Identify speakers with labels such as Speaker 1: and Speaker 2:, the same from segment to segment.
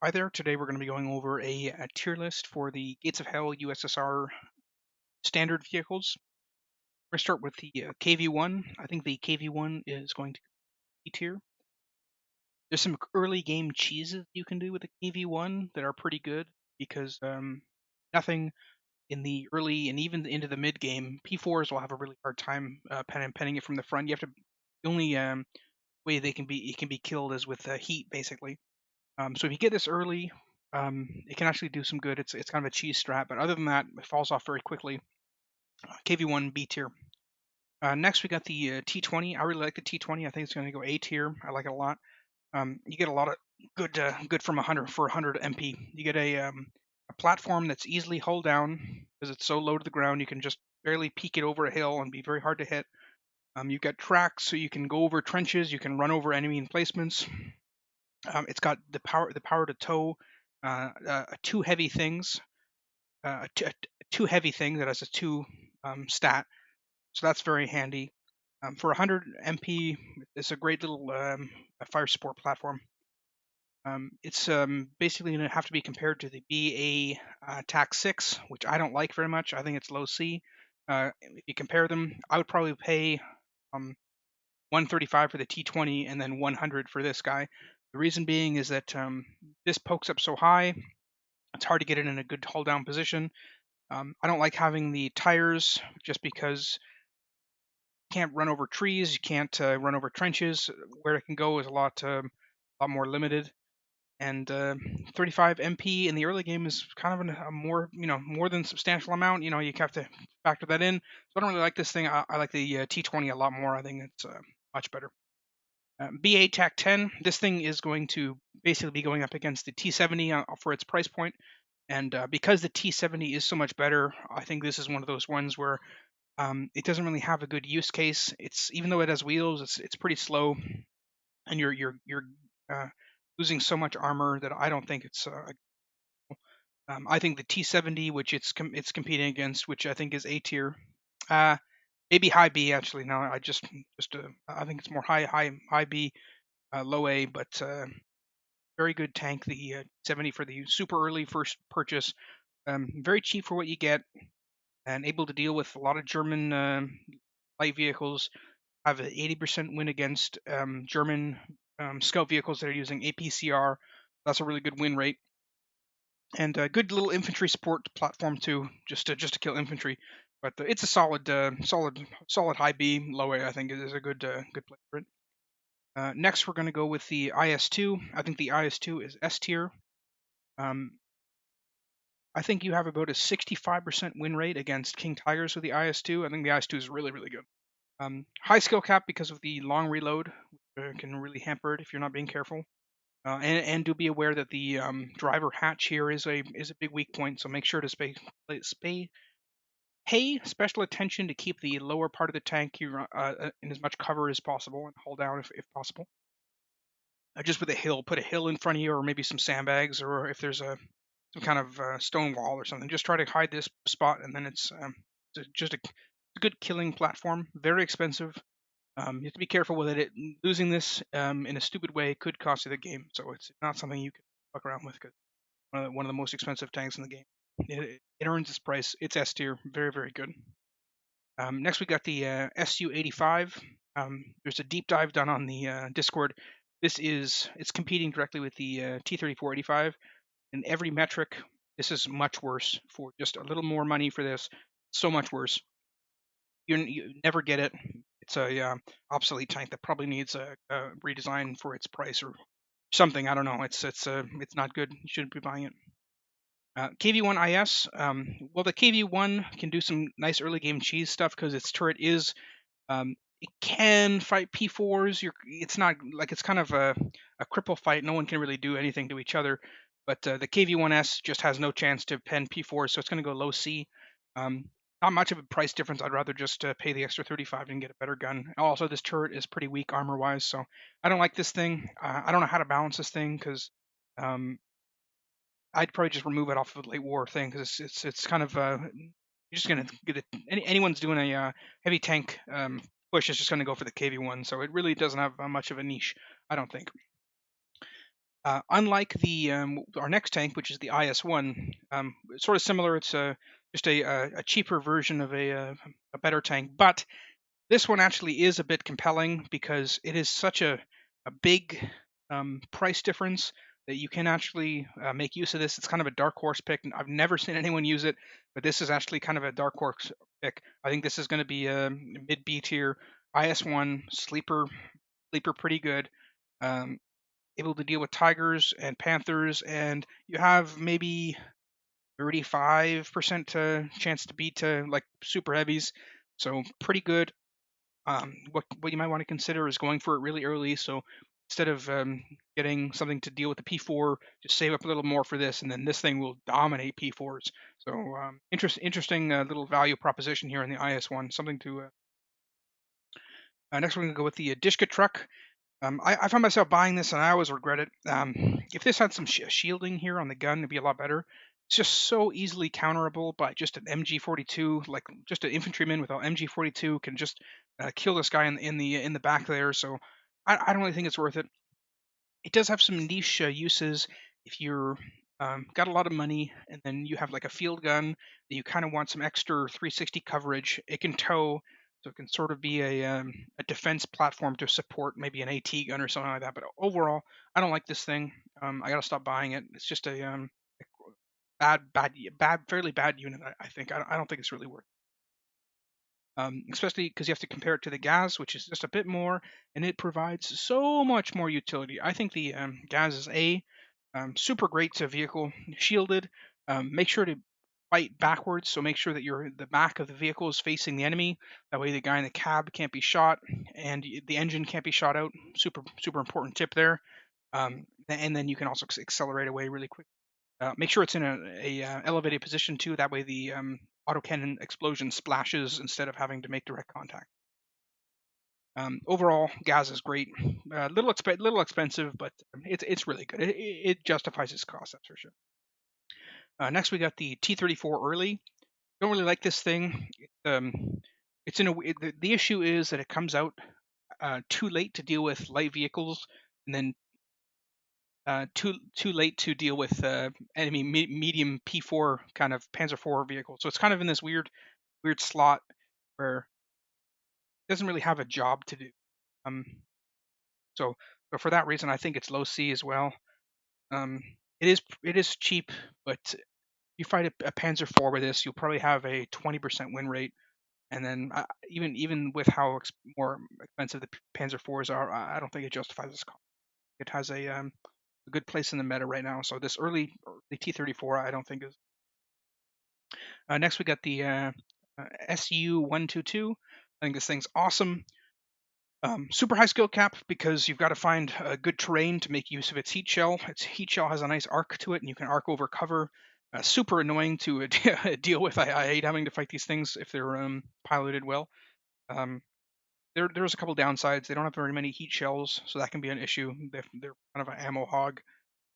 Speaker 1: Hi there. Today we're going to be going over a tier list for the Gates of Hell USSR standard vehicles. We're going to start with the KV-1. I think the KV-1 is going to be tier. There's some early game cheeses you can do with the KV-1 that are pretty good because nothing in the early and even into the mid game, P4s will have a really hard time penning it from the front. You have to the only way it can be killed is with heat basically. So if you get this early, it can actually do some good. It's kind of a cheese strat, but other than that, it falls off very quickly. KV1 B tier. Next, we got the T20. I really like the T20. I think it's going to go A tier. I like it a lot. You get a lot of good from 100 for 100 MP. You get a platform that's easily hull down because it's so low to the ground. You can just barely peek it over a hill and be very hard to hit. You've got tracks, so you can go over trenches. You can run over enemy emplacements. It's got the power to tow two heavy things, two heavy things that has a two stat, so that's very handy. For 100 MP, it's a great little fire support platform. It's basically going to have to be compared to the BA TAC 6, which I don't like very much. I think it's low C. If you compare them, I would probably pay 135 for the T20 and then 100 for this guy. The reason being is that this pokes up so high, it's hard to get it in a good hold down position. I don't like having the tires just because you can't run over trees, you can't run over trenches. Where it can go is a lot more limited. And 35 MP in the early game is kind of a more more than substantial amount. You have to factor that in. So I don't really like this thing. I like the T20 a lot more. I think it's much better. BA TAC 10, this thing is going to basically be going up against the T70 for its price point. And because the T70 is so much better, I think this is one of those ones where it doesn't really have a good use case. It's even though it has wheels, it's pretty slow, and you're losing so much armor that I don't think it's. I think the T70, which it's competing against, which I think is A tier, maybe high B actually. No, I think it's more high B, low A, but very good tank. The 70 for the super early first purchase, very cheap for what you get, and able to deal with a lot of German light vehicles. Have an 80% win against German scout vehicles that are using APCR. That's a really good win rate, and a good little infantry support platform too, just to kill infantry. But it's a solid high B, low A. I think is a good play for it. Next, we're going to go with the IS-2. I think the IS-2 is S tier. I think you have about a 65% win rate against King Tigers with the IS-2. I think the IS-2 is really, really good. High skill cap because of the long reload, can really hamper it if you're not being careful. And do be aware that the driver hatch here is a big weak point, so make sure to pay special attention to keep the lower part of the tank in as much cover as possible and hold down if possible. Just with a hill, put a hill in front of you, or maybe some sandbags, or if there's some kind of stone wall or something. Just try to hide this spot, and then it's just a good killing platform. Very expensive. You have to be careful with it. Losing this in a stupid way could cost you the game, so it's not something you can fuck around with because one of the most expensive tanks in the game. It earns its price. It's S tier. Very, very good. Next, we got the SU-85. There's a deep dive done on the Discord. It's competing directly with the T-34-85. In every metric, this is much worse. For just a little more money for this, so much worse. You never get it. It's a obsolete tank that probably needs a redesign for its price or something. I don't know. It's not good. You shouldn't be buying it. KV-1 IS. Well, the KV-1 can do some nice early game cheese stuff because its turret is it can fight P4s. It's not like it's kind of a cripple fight. No one can really do anything to each other. But the KV-1S just has no chance to pen P4s, so it's going to go low C. Not much of a price difference. I'd rather just pay the extra 35 and get a better gun. Also, this turret is pretty weak armor-wise, so I don't like this thing. I don't know how to balance this thing because I'd probably just remove it off of the late war thing because it's kind of you're just gonna get it. Anyone's doing a heavy tank push is just gonna go for the KV-1, so it really doesn't have much of a niche, I don't think. Unlike the our next tank, which is the IS-1, it's sort of similar. It's just a cheaper version of a better tank, but this one actually is a bit compelling because it is such a big price difference that you can actually make use of this. It's kind of a dark horse pick. I've never seen anyone use it, but this is actually kind of a dark horse pick. I think this is going to be a mid B tier IS-1 sleeper pretty good. Um, Able to deal with tigers and panthers, and you have maybe 35% chance to beat like super heavies. So pretty good. What you might want to consider is going for it really early. So instead of getting something to deal with the P4, just save up a little more for this, and then this thing will dominate P4s. So interesting little value proposition here in the IS-1. Something to next we're going to go with the Dishka truck. I found myself buying this and I always regret it. If this had some shielding here on the gun, it'd be a lot better. It's just so easily counterable by just an MG42, like just an infantryman with an MG42 can just kill this guy in the back there. So I don't really think it's worth it. It does have some niche uses if you're got a lot of money and then you have like a field gun that you kind of want some extra 360 coverage. It can tow, so it can sort of be a defense platform to support maybe an AT gun or something like that. But overall, I don't like this thing. I gotta stop buying it. It's just a fairly bad unit. I think. I don't think it's really worth. Especially because you have to compare it to the gas, which is just a bit more, and it provides so much more utility. I think the gas is super great to vehicle, shielded. Make sure to fight backwards, so make sure that the back of the vehicle is facing the enemy. That way, the guy in the cab can't be shot, and the engine can't be shot out. Super important tip there. And then you can also accelerate away really quick. Make sure it's in a elevated position too. That way the autocannon explosion splashes instead of having to make direct contact. Overall, gas is great. Little expensive, but it's really good. It justifies its cost, that's for sure. Next, we got the T-34 early. Don't really like this thing. It's in a the issue is that it comes out too late to deal with light vehicles, and then too late to deal with enemy medium P4 kind of Panzer IV vehicle. So it's kind of in this weird slot where it doesn't really have a job to do. Um, so for that reason, I think it's low C as well. Um, it is cheap, but if you fight a Panzer IV with this, you'll probably have a 20% win rate. And then even with how more expensive the Panzer IVs are, I don't think it justifies its cost. It has a good place in the meta right now. So this early T-34, I don't think is. Next, we got the SU-122. I think this thing's awesome. Super high skill cap because you've got to find good terrain to make use of its heat shell. Its heat shell has a nice arc to it, and you can arc over cover. Super annoying to deal with. I hate having to fight these things if they're piloted well. There's a couple downsides. They don't have very many heat shells, so that can be an issue. They're kind of an ammo hog.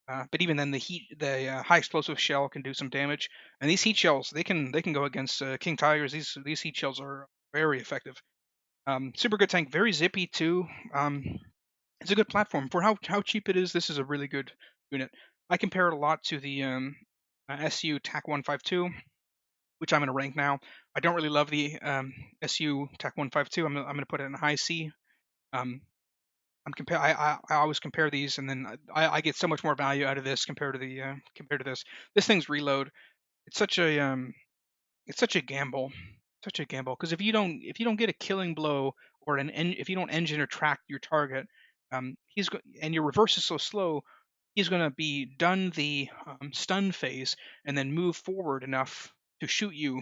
Speaker 1: But even then, the high explosive shell can do some damage. And these heat shells, they can go against King Tigers. These heat shells are very effective. Super good tank, very zippy too. It's a good platform for how cheap it is. This is a really good unit. I compare it a lot to the SU TAC 152, which I'm going to rank now. I don't really love the SU TAC 152. I'm going to put it in high C. I always compare these, and then I get so much more value out of this compared to this. This thing's reload. It's such a gamble, because if you don't get a killing blow or if you don't engine or track your target, and your reverse is so slow, he's going to be done the stun phase and then move forward enough to shoot you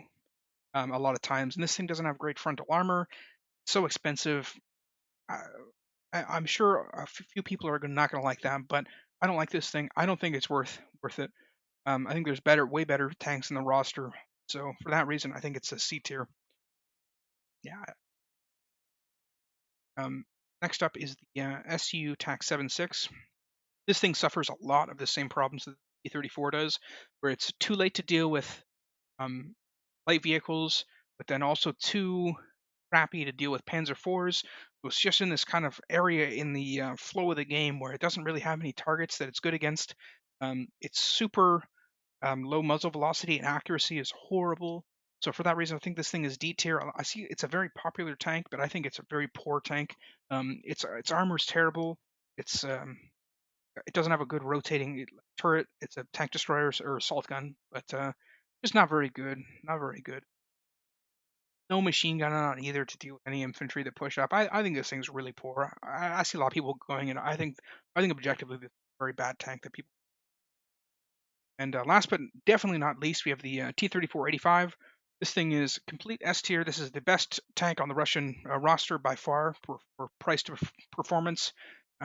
Speaker 1: a lot of times. And this thing doesn't have great frontal armor. It's so expensive. I'm sure a few people are not going to like that, but I don't like this thing. I don't think it's worth it. I think there's way better tanks in the roster. So for that reason, I think it's a C tier. Yeah. Next up is the SU TAC 76. This thing suffers a lot of the same problems that the E34 does, where it's too late to deal with light vehicles, but then also too crappy to deal with Panzer IVs. So it's just in this kind of area in the flow of the game where it doesn't really have any targets that it's good against. It's super low muzzle velocity and accuracy is horrible. So for that reason, I think this thing is D tier. I see it's a very popular tank, but I think it's a very poor tank. Its armor is terrible. It doesn't have a good rotating turret. It's a tank destroyer or assault gun, but just not very good. Not very good. No machine gun on either to deal with any infantry that push up. I think this thing's really poor. I see a lot of people going, and I think objectively this is a very bad tank that people. And last but definitely not least, we have the T-34-85. This thing is complete S tier. This is the best tank on the Russian roster by far for price to performance.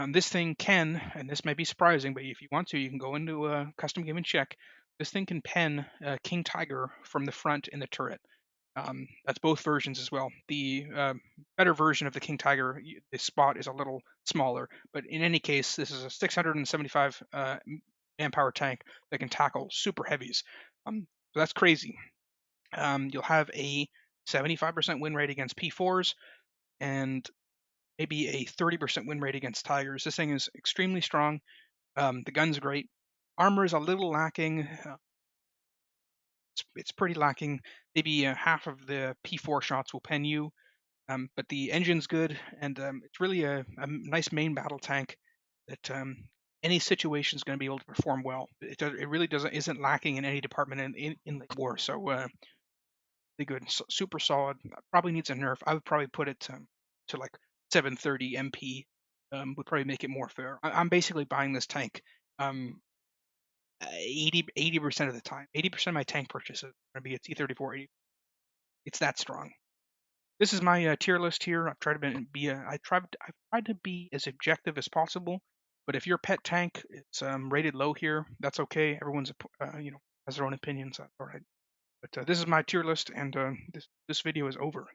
Speaker 1: This thing can, and this may be surprising, but if you want to, you can go into a custom game and check. This thing can pen King Tiger from the front in the turret. That's both versions as well. The better version of the King Tiger, the spot is a little smaller, but in any case, this is a 675 manpower tank that can tackle super heavies. So that's crazy. You'll have a 75% win rate against P4s and maybe a 30% win rate against Tigers. This thing is extremely strong. The gun's great. Armor is a little lacking. It's pretty lacking. Maybe half of the P4 shots will pen you, but the engine's good, and it's really a nice main battle tank that any situation is going to be able to perform well. It really doesn't isn't lacking in any department in the war. So really good, super solid. Probably needs a nerf. I would probably put it to like 730 MP. Would probably make it more fair. I'm basically buying this tank 80% of the time. 80% of my tank purchases are going to be a T-34. It's that strong. This is my tier list here. I've tried to be as objective as possible. But if your pet tank is rated low here, that's okay. Everyone's has their own opinions. That's all right. But this is my tier list, and this video is over.